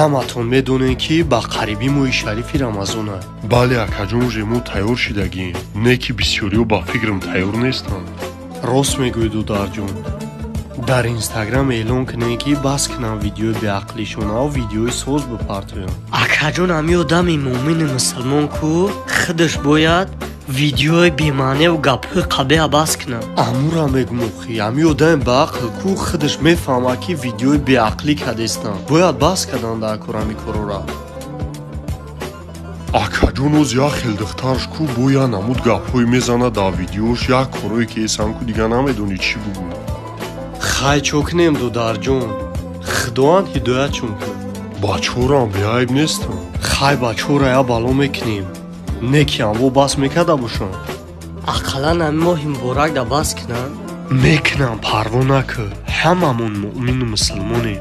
ҳаматон медонед ки ба қарибӣ моҳи шарифи рамазон аст. бале акаҷон мо тайёр шидагем, не ки бисёриҳо ба фикрам тайёр нестанд. рост мегӯӣ дударҷон. дар инстаграм эълон кунед ки бас кунам видеои беақлишонаву видеои соз бипартоям. акаҷон ҳами одами муъмини мусулмон ку худаш бояд видеои бемаъневу гапҳои қабеҳа бас кунад. амура мегум охи ҳами одами баақл ку худаш мефаҳмад ки видеои беақлӣ кадестанд. бояд бас кардан дар корами корора. акаҷон оз як хел духтарш ку боя намуд гапҳои мезанад дар видеош як корое ки эсан ку дига намедонӣ чӣ бугӯ. хай чо кунем дударҷон? худоанд ҳидоятшон кунад. бачорам беайб нестанд. хай бачора я бало мекунем. не ки амво бас мекарда бошанд. ақаллан ҳами моҳи муборак да бас кунанд. мекунам парво накуд. ҳамамон муъмину мусулмонем.